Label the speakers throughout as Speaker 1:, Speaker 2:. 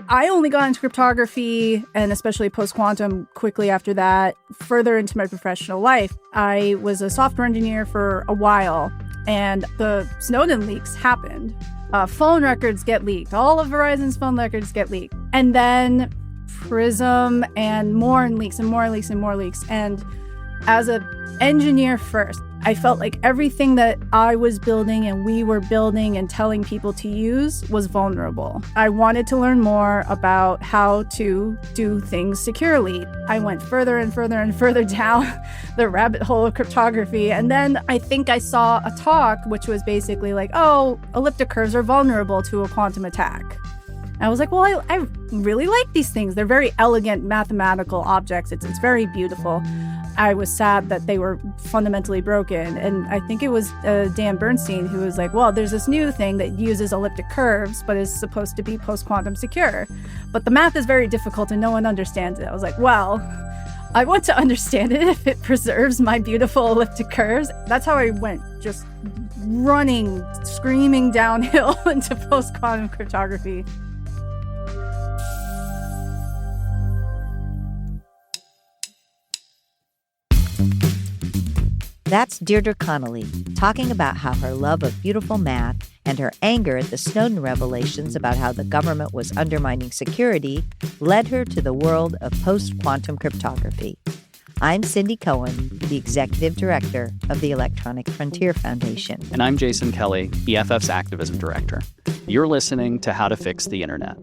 Speaker 1: I only got into cryptography, and especially post-quantum, quickly after that, further into my professional life. I was a software engineer for a while, and the Snowden leaks happened. Phone records get leaked. All of Verizon's phone records get leaked. And then Prism and more leaks and more leaks and more leaks. And as an engineer first, I felt like everything that I was building and we were building and telling people to use was vulnerable. I wanted to learn more about how to do things securely. I went further and further and further down the rabbit hole of cryptography. And then I think I saw a talk which was basically like, oh, elliptic curves are vulnerable to a quantum attack. I was like, well, I really like these things. They're very elegant mathematical objects. It's very beautiful. I was sad that they were fundamentally broken. And I think it was Dan Bernstein who was like, well, there's this new thing that uses elliptic curves, but is supposed to be post-quantum secure. But the math is very difficult and no one understands it. I was like, well, I want to understand it if it preserves my beautiful elliptic curves. That's how I went, just running, screaming downhill into post-quantum cryptography.
Speaker 2: That's Deirdre Connolly talking about how her love of beautiful math and her anger at the Snowden revelations about how the government was undermining security led her to the world of post-quantum cryptography. I'm Cindy Cohen, the Executive Director of the Electronic Frontier Foundation.
Speaker 3: And I'm Jason Kelly, EFF's Activism Director. You're listening to How to Fix the Internet.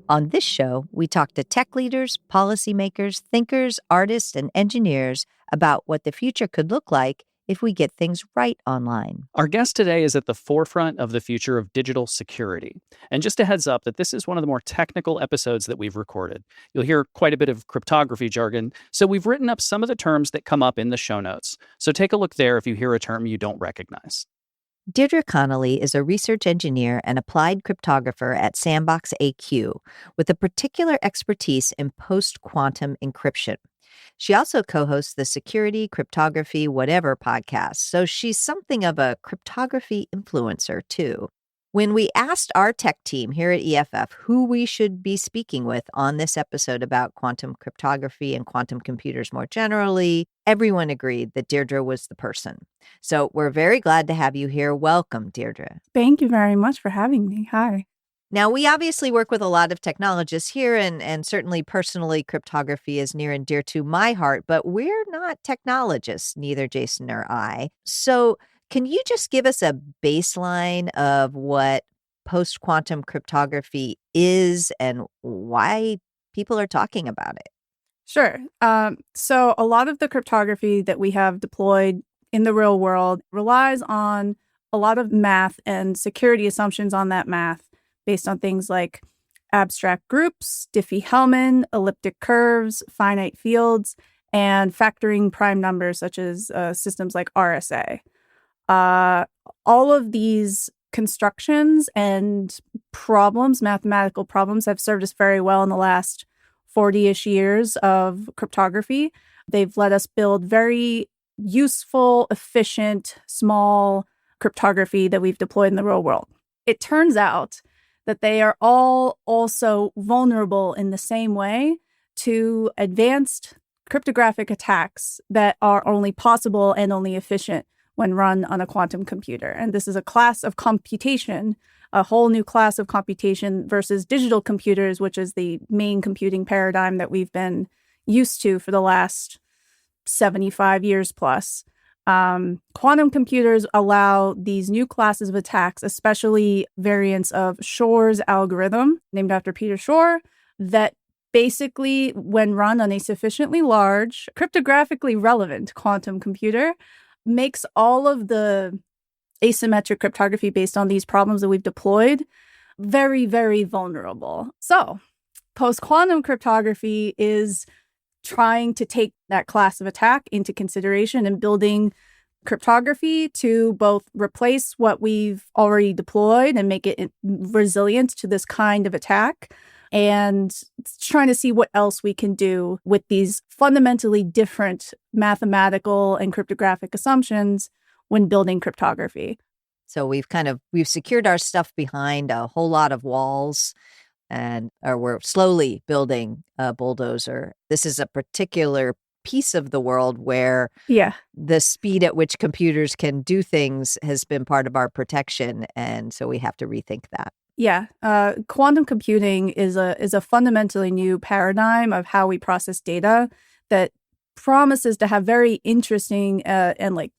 Speaker 2: On this show, we talk to tech leaders, policymakers, thinkers, artists, and engineers about what the future could look like if we get things right online.
Speaker 3: Our guest today is at the forefront of the future of digital security. And just a heads up that this is one of the more technical episodes that we've recorded. You'll hear quite a bit of cryptography jargon, so we've written up some of the terms that come up in the show notes. So take a look there if you hear a term you don't recognize.
Speaker 2: Deirdre Connolly is a research engineer and applied cryptographer at Sandbox AQ, with a particular expertise in post-quantum encryption. She also co-hosts the Security, Cryptography, Whatever podcast, so she's something of a cryptography influencer, too. When we asked our tech team here at EFF who we should be speaking with on this episode about quantum cryptography and quantum computers more generally, everyone agreed that Deirdre was the person. So we're very glad to have you here. Welcome, Deirdre.
Speaker 1: Thank you very much for having me. Hi.
Speaker 2: Now, we obviously work with a lot of technologists here, and certainly personally, cryptography is near and dear to my heart, but we're not technologists, neither Jason nor I. So can you just give us a baseline of what post-quantum cryptography is and why people are talking about it?
Speaker 1: Sure. So a lot of the cryptography that we have deployed in the real world relies on a lot of math and security assumptions on that math based on things like abstract groups, Diffie-Hellman, elliptic curves, finite fields, and factoring prime numbers such as systems like RSA. All of these constructions and problems, mathematical problems, have served us very well in the last 40-ish years of cryptography. They've let us build very useful, efficient, small cryptography that we've deployed in the real world. It turns out that they are all also vulnerable in the same way to advanced cryptographic attacks that are only possible and only efficient when run on a quantum computer. And this is a class of computation, a whole new class of computation versus digital computers, which is the main computing paradigm that we've been used to for the last 75 years plus. Quantum computers allow these new classes of attacks, especially variants of Shor's algorithm, named after Peter Shor, that basically, when run on a sufficiently large, cryptographically relevant quantum computer, makes all of the asymmetric cryptography based on these problems that we've deployed very, very vulnerable. So, post-quantum cryptography is trying to take that class of attack into consideration and building cryptography to both replace what we've already deployed and make it resilient to this kind of attack, and trying to see what else we can do with these fundamentally different mathematical and cryptographic assumptions when building cryptography.
Speaker 2: So we've secured our stuff behind a whole lot of walls. or we're slowly building a bulldozer. This is a particular piece of the world where
Speaker 1: Yeah.
Speaker 2: the speed at which computers can do things has been part of our protection, and so we have to rethink that.
Speaker 1: Yeah. Quantum computing is a fundamentally new paradigm of how we process data that promises to have very interesting and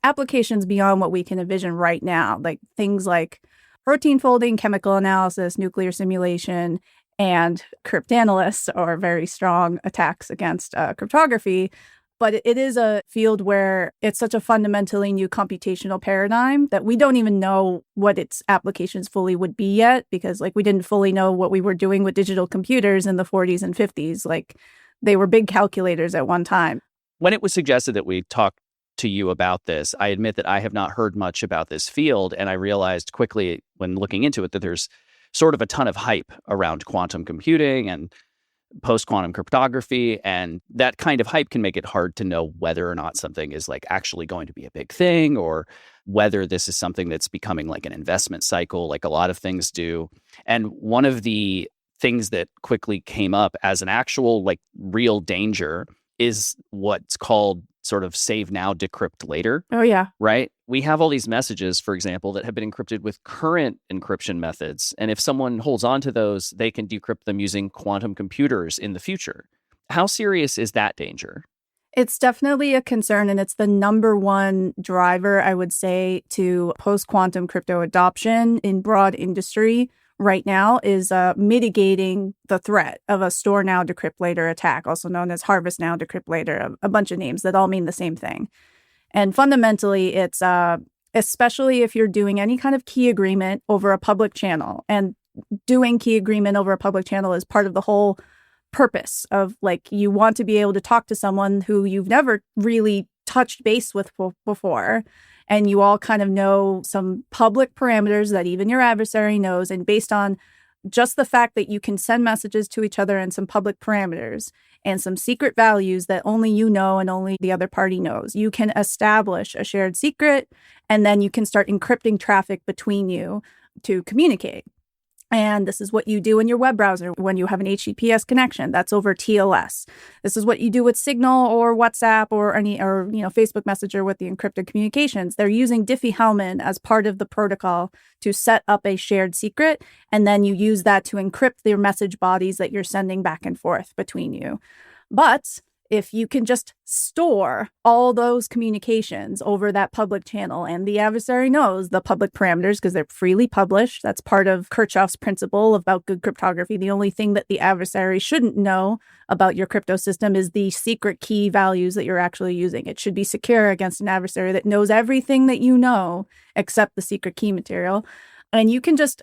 Speaker 1: applications beyond what we can envision right now, like things like protein folding, chemical analysis, nuclear simulation, and cryptanalysts are very strong attacks against cryptography. But it is a field where it's such a fundamentally new computational paradigm that we don't even know what its applications fully would be yet, because we didn't fully know what we were doing with digital computers in the 40s and 50s. They were big calculators at one time.
Speaker 3: When it was suggested that we talk to you about this, I admit that I have not heard much about this field, and I realized quickly when looking into it that there's sort of a ton of hype around quantum computing and post-quantum cryptography, and that kind of hype can make it hard to know whether or not something is actually going to be a big thing, or whether this is something that's becoming an investment cycle like a lot of things do. And one of the things that quickly came up as an actual real danger is what's called sort of save now, decrypt later.
Speaker 1: Oh, yeah.
Speaker 3: Right? We have all these messages, for example, that have been encrypted with current encryption methods. And if someone holds on to those, they can decrypt them using quantum computers in the future. How serious is that danger?
Speaker 1: It's definitely a concern, and it's the number one driver, I would say, to post-quantum crypto adoption in broad industry right now is mitigating the threat of a store now, decrypt later attack, also known as harvest now, decrypt later, a bunch of names that all mean the same thing. And fundamentally, it's especially if you're doing any kind of key agreement over a public channel, and doing key agreement over a public channel is part of the whole purpose of you want to be able to talk to someone who you've never really touched base with before. And you all kind of know some public parameters that even your adversary knows. And based on just the fact that you can send messages to each other and some public parameters and some secret values that only you know and only the other party knows, you can establish a shared secret, and then you can start encrypting traffic between you to communicate. And this is what you do in your web browser when you have an HTTPS connection. That's over TLS. This is what you do with Signal or WhatsApp or Facebook Messenger with the encrypted communications. They're using Diffie-Hellman as part of the protocol to set up a shared secret, and then you use that to encrypt the message bodies that you're sending back and forth between you. But if you can just store all those communications over that public channel, and the adversary knows the public parameters because they're freely published, that's part of Kirchhoff's principle about good cryptography. The only thing that the adversary shouldn't know about your crypto system is the secret key values that you're actually using. It should be secure against an adversary that knows everything that you know except the secret key material. And you can just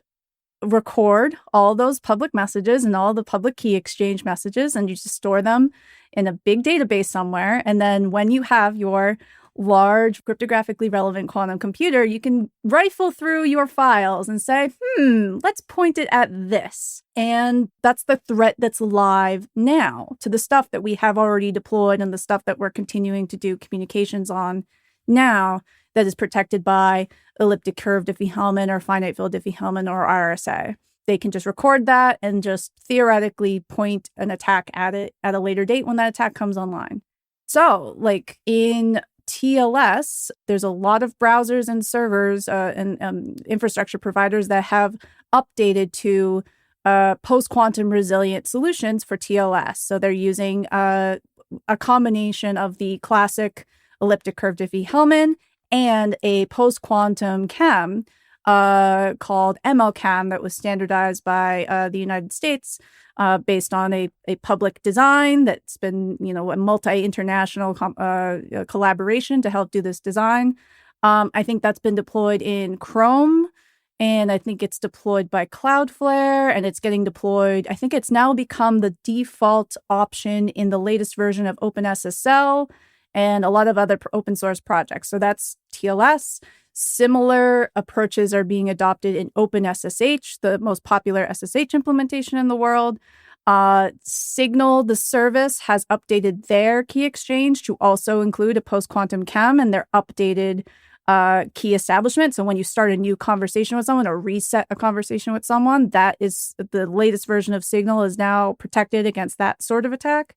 Speaker 1: record all those public messages and all the public key exchange messages, and you just store them in a big database somewhere. And then when you have your large cryptographically relevant quantum computer, you can rifle through your files and say, let's point it at this. And that's the threat that's live now to the stuff that we have already deployed and the stuff that we're continuing to do communications on now that is protected by elliptic curve Diffie-Hellman or finite field Diffie-Hellman or RSA. They can just record that and just theoretically point an attack at it at a later date when that attack comes online. So, in TLS, there's a lot of browsers and servers and infrastructure providers that have updated to post-quantum resilient solutions for TLS. So they're using a combination of the classic elliptic curve Diffie-Hellman and a post-quantum chem called MLChem that was standardized by the United States based on a public design that's been, a multi-international collaboration to help do this design. I think that's been deployed in Chrome, and I think it's deployed by Cloudflare, and it's getting deployed. I think it's now become the default option in the latest version of OpenSSL and a lot of other open source projects. So that's TLS. Similar approaches are being adopted in OpenSSH, the most popular SSH implementation in the world. Signal, the service, has updated their key exchange to also include a post-quantum chem, and their updated key establishment. So when you start a new conversation with someone or reset a conversation with someone, that is the latest version of Signal is now protected against that sort of attack.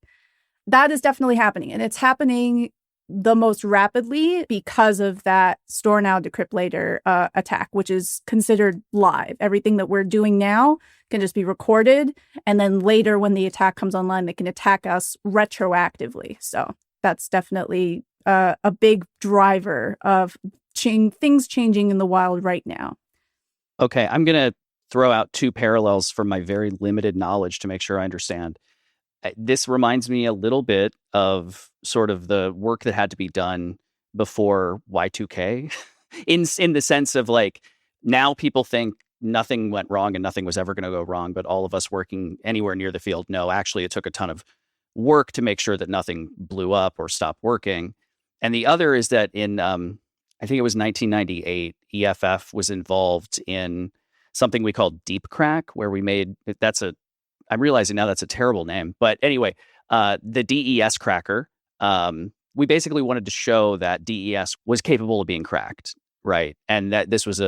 Speaker 1: That is definitely happening. And it's happening the most rapidly because of that store now, decrypt later attack, which is considered live. Everything that we're doing now can just be recorded. And then later when the attack comes online, they can attack us retroactively. So that's definitely a big driver of things changing in the wild right now.
Speaker 3: Okay, I'm going to throw out two parallels from my very limited knowledge to make sure I understand. This reminds me a little bit of sort of the work that had to be done before Y2K in the sense of like, now people think nothing went wrong and nothing was ever going to go wrong, but all of us working anywhere near the field know actually it took a ton of work to make sure that nothing blew up or stopped working. And the other is that in I think it was 1998, EFF was involved in something we called Deep Crack, where we made I'm realizing now that's a terrible name. But anyway, the DES cracker, we basically wanted to show that DES was capable of being cracked, right? And that this was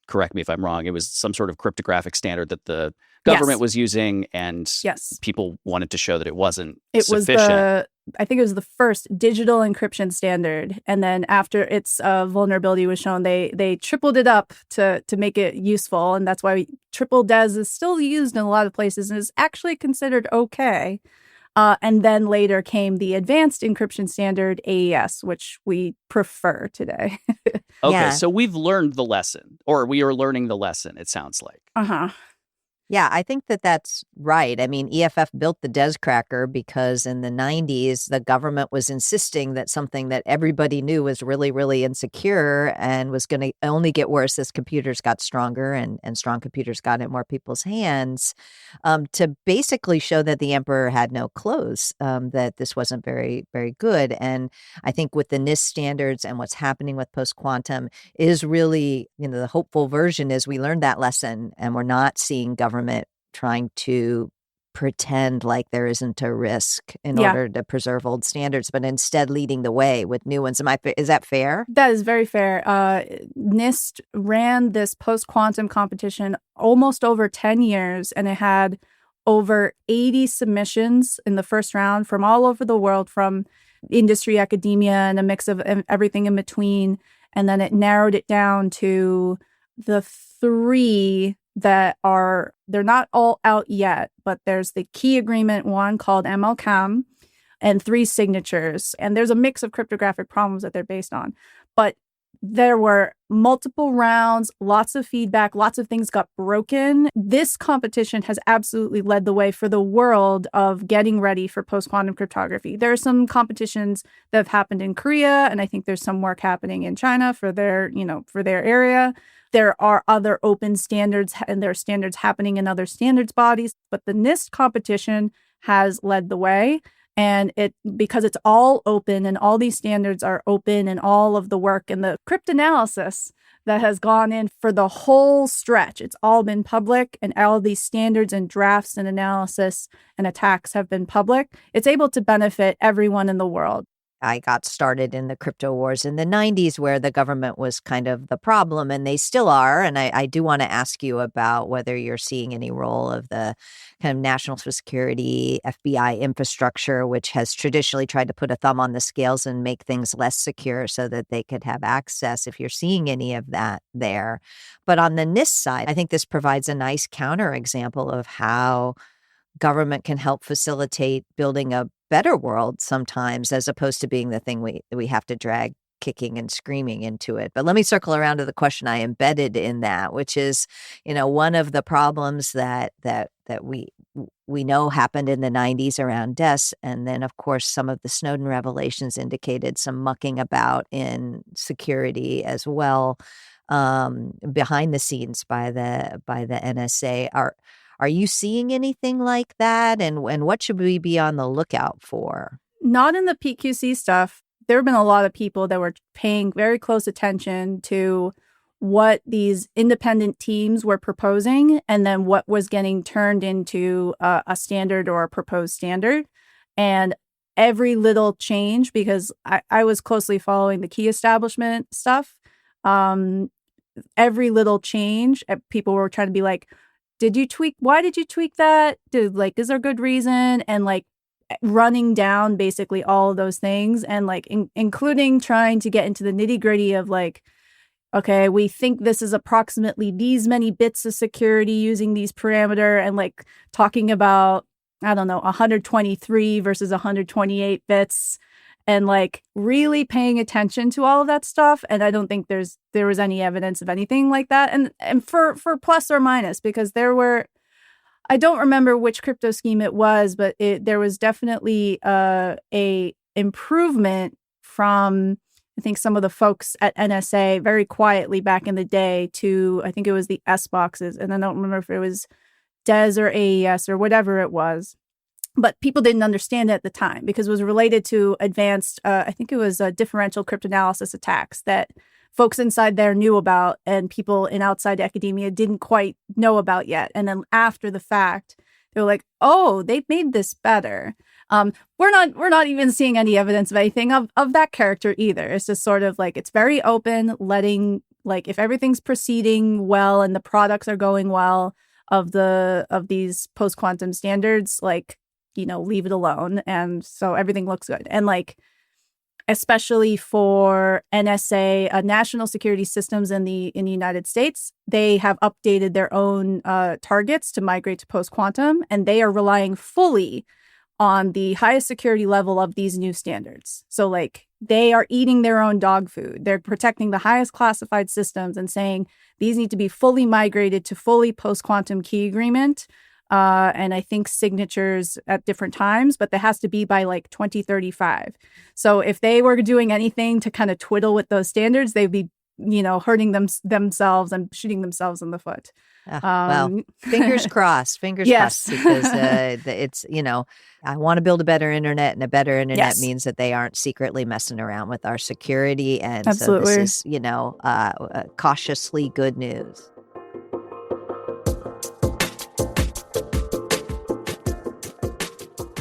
Speaker 3: correct me if I'm wrong, it was some sort of cryptographic standard that the government was using, and people wanted to show that it wasn't sufficient.
Speaker 1: I think it was the first digital encryption standard. And then after its vulnerability was shown, they tripled it up to make it useful. And that's why triple DES is still used in a lot of places and is actually considered okay. And then later came the advanced encryption standard, AES, which we prefer today.
Speaker 3: Okay, so we've learned the lesson, or we are learning the lesson, it sounds like.
Speaker 1: Uh-huh.
Speaker 2: Yeah, I think that's right. I mean, EFF built the DES cracker because in the 90s, the government was insisting that something that everybody knew was really, really insecure and was going to only get worse as computers got stronger and strong computers got in more people's hands, to basically show that the emperor had no clothes, that this wasn't very, very good. And I think with the NIST standards and what's happening with post-quantum is really, the hopeful version is we learned that lesson and we're not seeing government trying to pretend like there isn't a risk in order to preserve old standards, but instead leading the way with new ones. Is that fair?
Speaker 1: That is very fair. NIST ran this post-quantum competition almost over 10 years, and it had over 80 submissions in the first round from all over the world, from industry, academia, and a mix of everything in between. And then it narrowed it down to the three that they're not all out yet, but there's the key agreement one called MLCAM and 3 signatures. And there's a mix of cryptographic problems that they're based on. But there were multiple rounds, lots of feedback, lots of things got broken. This competition has absolutely led the way for the world of getting ready for post-quantum cryptography. There are some competitions that have happened in Korea, and I think there's some work happening in China for their area. There are other open standards, and there are standards happening in other standards bodies. But the NIST competition has led the way. And because it's all open and all these standards are open, and all of the work and the cryptanalysis that has gone in for the whole stretch, it's all been public, and all of these standards and drafts and analysis and attacks have been public. It's able to benefit everyone in the world.
Speaker 2: I got started in the crypto wars in the 90s, where the government was kind of the problem, and they still are. And I do want to ask you about whether you're seeing any role of the kind of national security, FBI infrastructure, which has traditionally tried to put a thumb on the scales and make things less secure so that they could have access, if you're seeing any of that there. But on the NIST side, I think this provides a nice counterexample of how government can help facilitate building a better world sometimes, as opposed to being the thing we have to drag kicking and screaming into it. But let me circle around to the question I embedded in that, which is, one of the problems that we know happened in the 90s around DES. And then, of course, some of the Snowden revelations indicated some mucking about in security as well, behind the scenes by the NSA. Are you seeing anything like that? And what should we be on the lookout for?
Speaker 1: Not in the PQC stuff. There have been a lot of people that were paying very close attention to what these independent teams were proposing, and then what was getting turned into a standard or a proposed standard. And every little change, because I was closely following the key establishment stuff. Every little change, people were trying to be like, why did you tweak that? Is there a good reason? And like running down basically all of those things, and like including trying to get into the nitty gritty of like, okay, we think this is approximately these many bits of security using these parameter, and like talking about, I don't know, 123 versus 128 bits, and like really paying attention to all of that stuff. And I don't think there was any evidence of anything like that. And for plus or minus, because I don't remember which crypto scheme it was, but there was definitely a improvement from, I think, some of the folks at NSA very quietly back in the day to, I think it was the S boxes. And I don't remember if it was DES or AES or whatever it was. But people didn't understand it at the time because it was related to advanced, I think it was differential cryptanalysis attacks that folks inside there knew about and people in outside academia didn't quite know about yet. And then after the fact, they were like, oh, they made this better. We're not even seeing any evidence of anything of that character either. It's just sort of like, it's very open, letting, like, if everything's proceeding well and the products are going well of these post-quantum standards, like, leave it alone. And so everything looks good. And like, especially for NSA, national security systems in the United States, they have updated their own targets to migrate to post-quantum, and they are relying fully on the highest security level of these new standards. So like, they are eating their own dog food. They're protecting the highest classified systems and saying these need to be fully migrated to fully post-quantum key agreement. And I think signatures at different times, but that has to be by like 2035. So if they were doing anything to kind of twiddle with those standards, they'd be, hurting themselves and shooting themselves in the foot.
Speaker 2: Well, fingers crossed,
Speaker 1: yes.
Speaker 2: crossed, because it's, I want to build a better internet, and a better internet
Speaker 1: Yes.
Speaker 2: means that they aren't secretly messing around with our security. And
Speaker 1: Absolutely.
Speaker 2: so this is, cautiously good news.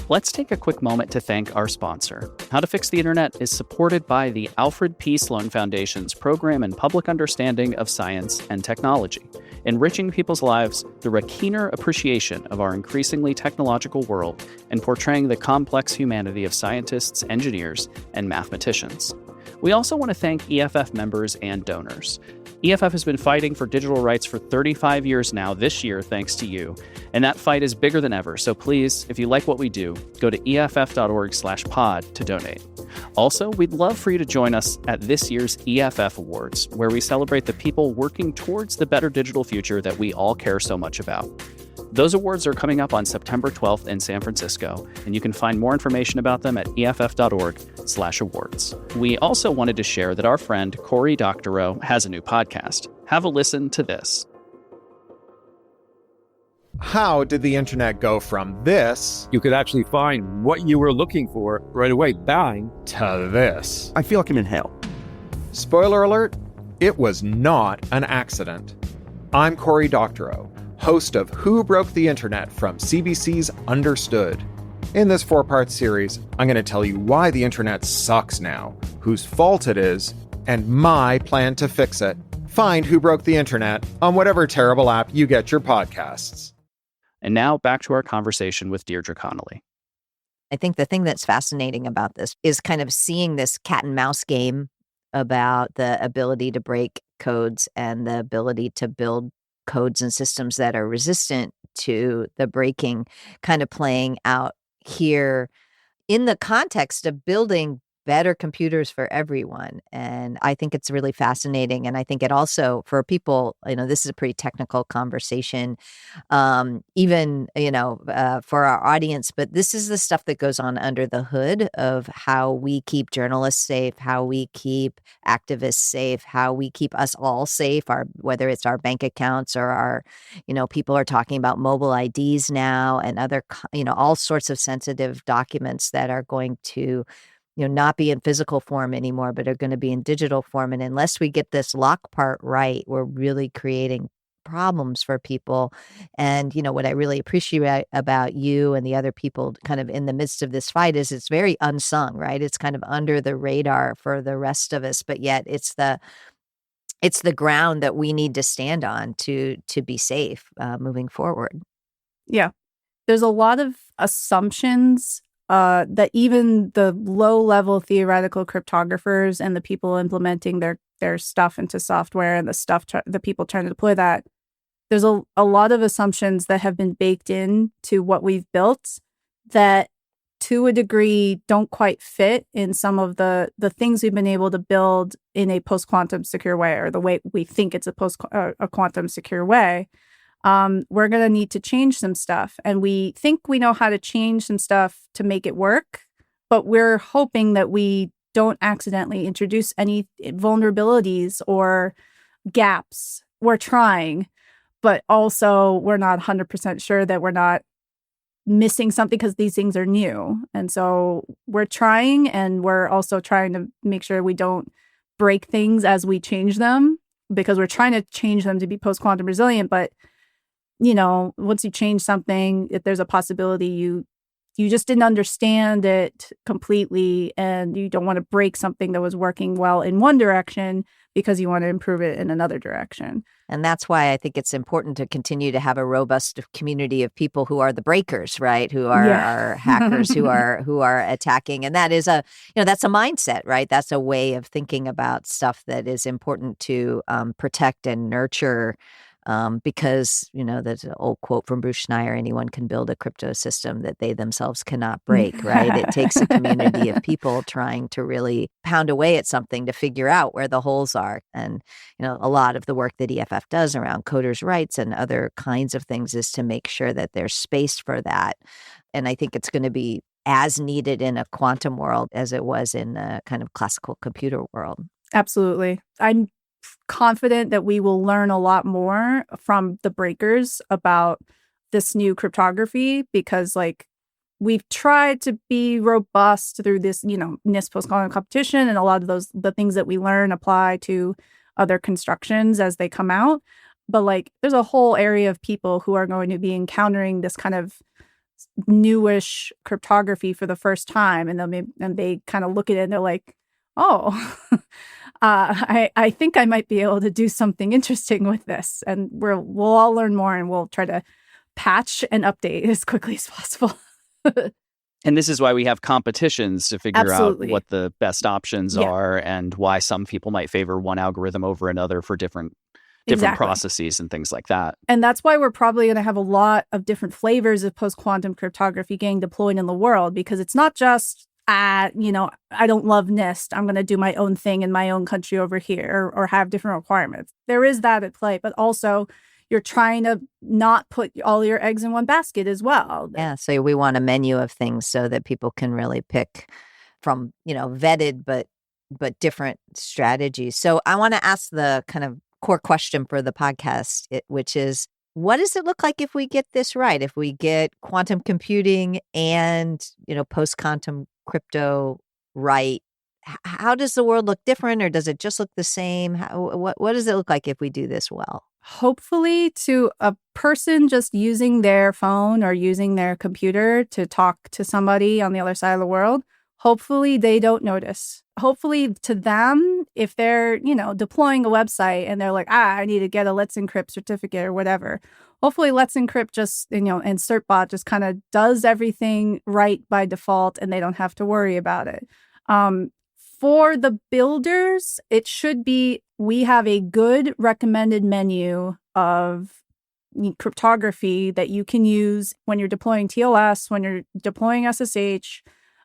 Speaker 3: Let's take a quick moment to thank our sponsor. How to Fix the Internet is supported by the Alfred P. Sloan Foundation's Program in Public Understanding of Science and Technology, enriching people's lives through a keener appreciation of our increasingly technological world and portraying the complex humanity of scientists, engineers, and mathematicians. We also want to thank EFF members and donors. EFF has been fighting for digital rights for 35 years now, this year, thanks to you. And that fight is bigger than ever. So please, if you like what we do, go to EFF.org/pod to donate. Also, we'd love for you to join us at this year's EFF Awards, where we celebrate the people working towards the better digital future that we all care so much about. Those awards are coming up on September 12th in San Francisco, and you can find more information about them at EFF.org/awards. We also wanted to share that our friend Cory Doctorow has a new podcast. Have a listen to this.
Speaker 4: How did the internet go from this
Speaker 5: You could actually find what you were looking for right away, bang.
Speaker 4: to this?
Speaker 6: I feel like I'm in hell.
Speaker 4: Spoiler alert, it was not an accident. I'm Cory Doctorow, host of Who Broke the Internet from CBC's Understood. In this 4-part series, I'm going to tell you why the internet sucks now, whose fault it is, and my plan to fix it. Find Who Broke the Internet on whatever terrible app you get your podcasts.
Speaker 3: And now back to our conversation with Deirdre Connolly.
Speaker 2: I think the thing that's fascinating about this is kind of seeing this cat and mouse game about the ability to break codes and the ability to build codes and systems that are resistant to the breaking, kind of playing out here in the context of building better computers for everyone. And I think it's really fascinating. And I think it also, for people, this is a pretty technical conversation, even, for our audience, but this is the stuff that goes on under the hood of how we keep journalists safe, how we keep activists safe, how we keep us all safe, whether it's our bank accounts or our, people are talking about mobile IDs now and other, all sorts of sensitive documents that are going to not be in physical form anymore, but are going to be in digital form. And unless we get this lock part right, we're really creating problems for people. And, what I really appreciate about you and the other people kind of in the midst of this fight is it's very unsung, right? It's kind of under the radar for the rest of us, but yet it's the ground that we need to stand on to be safe moving forward.
Speaker 1: Yeah. There's a lot of assumptions that even the low-level theoretical cryptographers and the people implementing their stuff into software and the people trying to deploy that, there's a lot of assumptions that have been baked in to what we've built that to a degree don't quite fit in some of the things we've been able to build in a post-quantum secure way, or the way we think it's a quantum secure way. We're going to need to change some stuff. And we think we know how to change some stuff to make it work, but we're hoping that we don't accidentally introduce any vulnerabilities or gaps. We're trying, but also we're not 100% sure that we're not missing something because these things are new. And so we're trying, and we're also trying to make sure we don't break things as we change them, because we're trying to change them to be post-quantum resilient. But once you change something, if there's a possibility you just didn't understand it completely, and you don't want to break something that was working well in one direction because you want to improve it in another direction.
Speaker 2: And that's why I think it's important to continue to have a robust community of people who are the breakers, right? Who are hackers, who are attacking. And that is that's a mindset, right? That's a way of thinking about stuff that is important to protect and nurture. Because, there's an old quote from Bruce Schneier, anyone can build a crypto system that they themselves cannot break, right? It takes a community of people trying to really pound away at something to figure out where the holes are. And, a lot of the work that EFF does around coders' rights and other kinds of things is to make sure that there's space for that. And I think it's going to be as needed in a quantum world as it was in a kind of classical computer world.
Speaker 1: Absolutely. I'm confident that we will learn a lot more from the breakers about this new cryptography, because we've tried to be robust through this, NIST post-quantum competition, and a lot of the things that we learn apply to other constructions as they come out. But there's a whole area of people who are going to be encountering this kind of newish cryptography for the first time, and they kind of look at it and they're like, oh, I think I might be able to do something interesting with this. And we'll all learn more, and we'll try to patch and update as quickly as possible.
Speaker 3: And this is why we have competitions to figure
Speaker 1: Absolutely.
Speaker 3: out what the best options are, and why some people might favor one algorithm over another for different
Speaker 1: Exactly.
Speaker 3: processes and things like that.
Speaker 1: And that's why we're probably going to have a lot of different flavors of post-quantum cryptography getting deployed in the world, because it's not just I don't love NIST, I'm going to do my own thing in my own country over here, or have different requirements. There is that at play, but also you're trying to not put all your eggs in one basket as well.
Speaker 2: Yeah, so we want a menu of things so that people can really pick from, vetted but different strategies. So I want to ask the kind of core question for the podcast, which is, what does it look like if we get this right? If we get quantum computing and, post-quantum crypto right, how does the world look different, or does it just look the same? What does it look like if we do this well?
Speaker 1: Hopefully, to a person just using their phone or using their computer to talk to somebody on the other side of the world, hopefully they don't notice. Hopefully to them, if they're, deploying a website and they're like, I need to get a Let's Encrypt certificate or whatever. Hopefully Let's Encrypt just, and CertBot just kind of does everything right by default, and they don't have to worry about it. For the builders, it should be, we have a good recommended menu of cryptography that you can use when you're deploying TLS, when you're deploying SSH,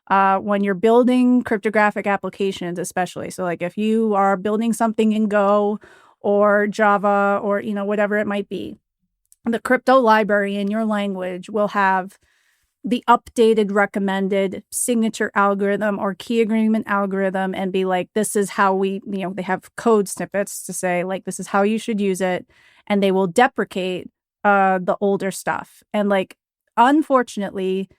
Speaker 1: when you're building cryptographic applications, especially. So if you are building something in Go or Java or, whatever it might be, the crypto library in your language will have the updated recommended signature algorithm or key agreement algorithm, and be like, this is how we, they have code snippets to say, this is how you should use it. And they will deprecate the older stuff. And unfortunately,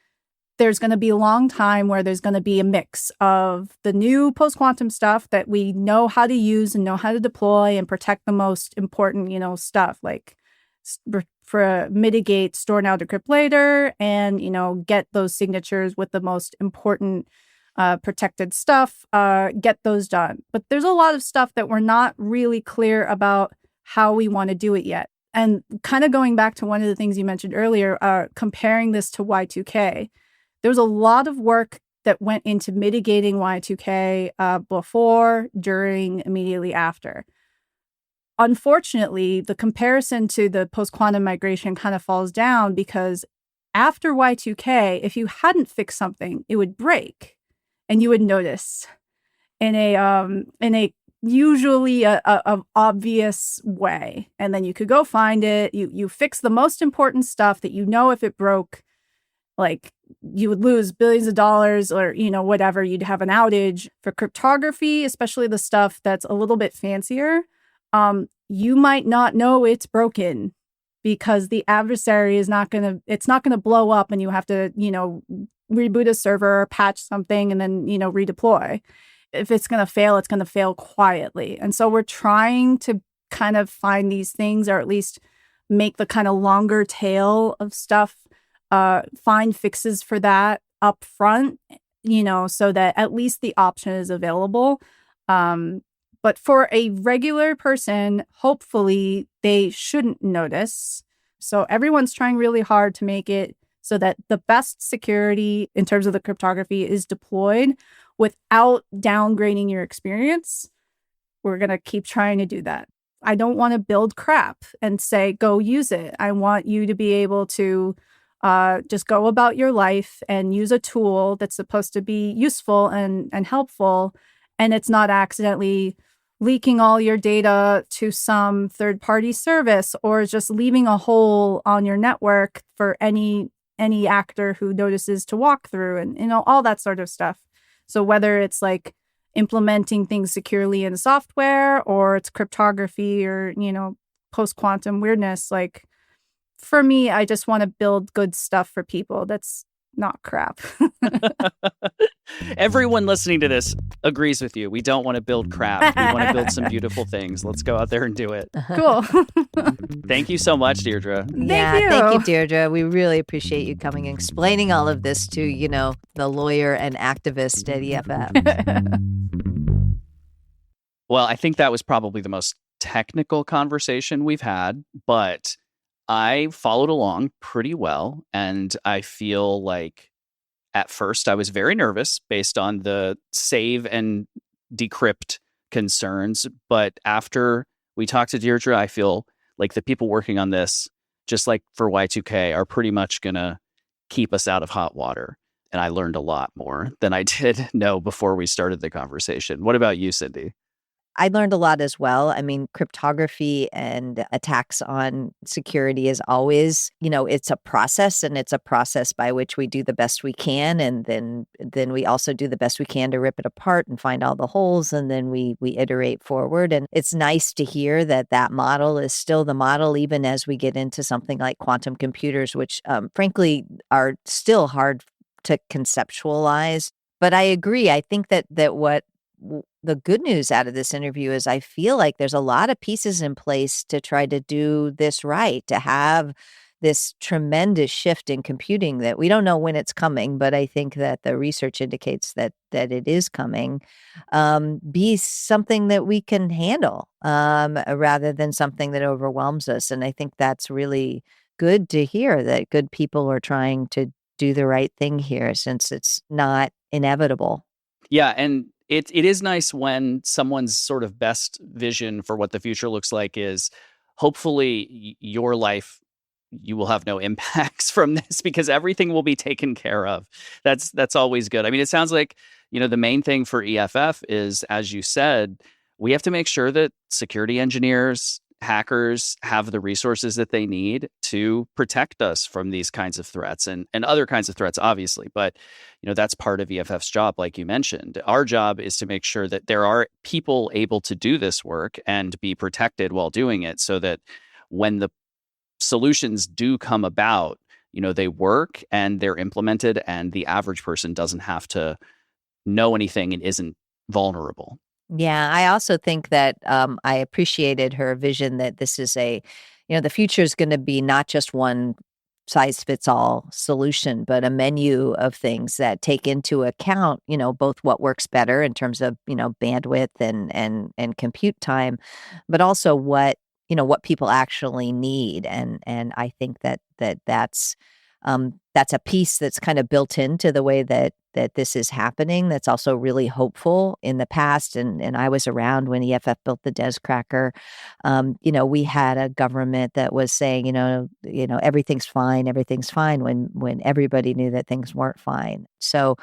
Speaker 1: there's going to be a long time where there's going to be a mix of the new post-quantum stuff that we know how to use and know how to deploy and protect the most important, stuff, like mitigate store now, decrypt later, and, get those signatures with the most important protected stuff, get those done. But there's a lot of stuff that we're not really clear about how we want to do it yet. And kind of going back to one of the things you mentioned earlier, comparing this to Y2K, there was a lot of work that went into mitigating Y2K before, during, immediately after. Unfortunately, the comparison to the post-quantum migration kind of falls down because after Y2K, if you hadn't fixed something, it would break and you would notice in a usually a obvious way. And then you could go find it. You fix the most important stuff that if it broke, like you would lose billions of dollars or, whatever, you'd have an outage. For cryptography, especially the stuff that's a little bit fancier, you might not know it's broken because the adversary is not going to blow up and you have to, reboot a server, patch something, and then, redeploy. If it's going to fail, it's going to fail quietly. And so we're trying to kind of find these things, or at least make the kind of longer tail of stuff, find fixes for that up front, so that at least the option is available. But for a regular person, hopefully they shouldn't notice. So everyone's trying really hard to make it so that the best security in terms of the cryptography is deployed without downgrading your experience. We're going to keep trying to do that. I don't want to build crap and say, go use it. I want you to be able to just go about your life and use a tool that's supposed to be useful and helpful. And it's not accidentally leaking all your data to some third-party service or just leaving a hole on your network for any actor who notices to walk through and, all that sort of stuff. So whether it's like implementing things securely in software or it's cryptography or, post-quantum weirdness, like for me, I just want to build good stuff for people. That's not crap.
Speaker 3: Everyone listening to this agrees with you. We don't want to build crap. We want to build some beautiful things. Let's go out there and do it.
Speaker 1: Cool.
Speaker 3: Thank you so much, Deirdre.
Speaker 2: Thank you, Deirdre. We really appreciate you coming and explaining all of this to, the lawyer and activist at EFF.
Speaker 3: Well, I think that was probably the most technical conversation we've had, but I followed along pretty well. And I feel like at first I was very nervous based on the save and decrypt concerns. But after we talked to Deirdre, I feel like the people working on this, just like for Y2K, are pretty much going to keep us out of hot water. And I learned a lot more than I did know before we started the conversation. What about you, Cindy?
Speaker 2: I learned a lot as well. I mean, cryptography and attacks on security is always, it's a process, and it's a process by which we do the best we can. And then we also do the best we can to rip it apart and find all the holes. And then we iterate forward. And it's nice to hear that model is still the model, even as we get into something like quantum computers, which frankly are still hard to conceptualize. But I agree. I think that what the good news out of this interview is I feel like there's a lot of pieces in place to try to do this right, to have this tremendous shift in computing that we don't know when it's coming, but I think that the research indicates that it is coming, be something that we can handle rather than something that overwhelms us. And I think that's really good to hear, that good people are trying to do the right thing here, since it's not inevitable.
Speaker 3: Yeah, and it is nice when someone's sort of best vision for what the future looks like is hopefully your life, you will have no impacts from this because everything will be taken care of. That's always good. I mean, it sounds like, the main thing for EFF is, as you said, we have to make sure that security engineers, hackers have the resources that they need to protect us from these kinds of threats and other kinds of threats, obviously. But, that's part of EFF's job, like you mentioned. Our job is to make sure that there are people able to do this work and be protected while doing it, so that when the solutions do come about, they work and they're implemented and the average person doesn't have to know anything and isn't vulnerable.
Speaker 2: Yeah, I also think that I appreciated her vision that this is a the future is going to be not just one size fits all solution, but a menu of things that take into account, both what works better in terms of, bandwidth and compute time, but also what people actually need. And I think that's a piece that's kind of built into the way that this is happening. That's also really hopeful. In the past, and I was around when EFF built the DES cracker. We had a government that was saying, everything's fine, when everybody knew that things weren't fine. So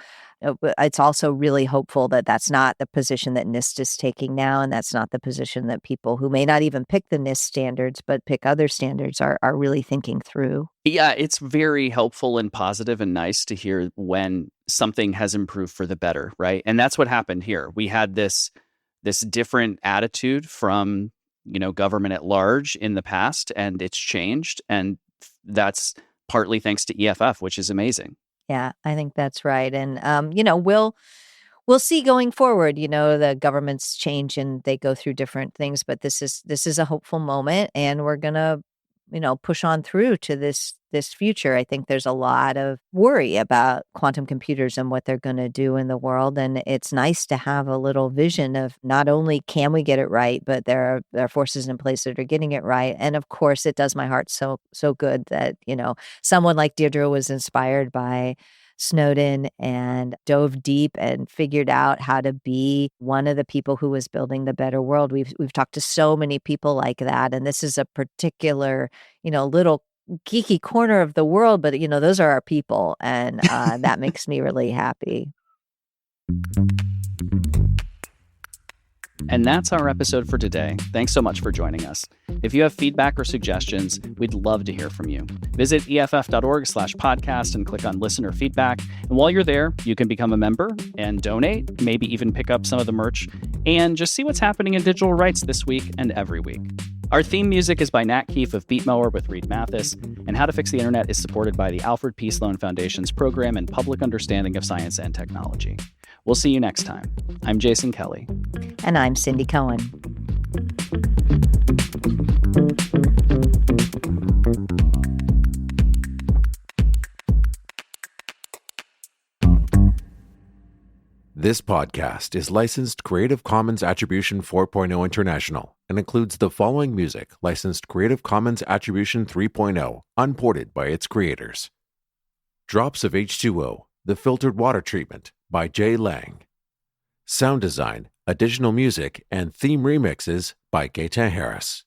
Speaker 2: it's also really hopeful that that's not the position that NIST is taking now, and that's not the position that people who may not even pick the NIST standards but pick other standards are really thinking through.
Speaker 3: Yeah, it's very helpful and positive and nice to hear when something has improved for the better, right? And that's what happened here. We had this different attitude from, government at large in the past, and it's changed. And that's partly thanks to EFF, which is amazing.
Speaker 2: Yeah, I think that's right. And, we'll see going forward. The governments change and they go through different things, but this is a hopeful moment, and we're going to, push on through to this future. I think there's a lot of worry about quantum computers and what they're going to do in the world. And it's nice to have a little vision of not only can we get it right, but there are forces in place that are getting it right. And of course, it does my heart so good that, someone like Deirdre was inspired by Snowden and dove deep and figured out how to be one of the people who was building the better world. We've talked to so many people like that, and this is a particular, little geeky corner of the world, but those are our people, and that makes me really happy.
Speaker 3: And that's our episode for today. Thanks so much for joining us. If you have feedback or suggestions, we'd love to hear from you. Visit EFF.org/podcast and click on listener feedback. And while you're there, you can become a member and donate, maybe even pick up some of the merch, and just see what's happening in digital rights this week and every week. Our theme music is by Nat Keefe of Beatmower with Reed Mathis, and How to Fix the Internet is supported by the Alfred P. Sloan Foundation's Program in Public Understanding of Science and Technology. We'll see you next time. I'm Jason Kelly.
Speaker 2: And I'm Cindy Cohen.
Speaker 6: This podcast is licensed Creative Commons Attribution 4.0 International and includes the following music licensed Creative Commons Attribution 3.0, unported by its creators. Drops of H2O, The Filtered Water Treatment by Jay Lang. Sound design, additional music, and theme remixes by Gaetan Harris.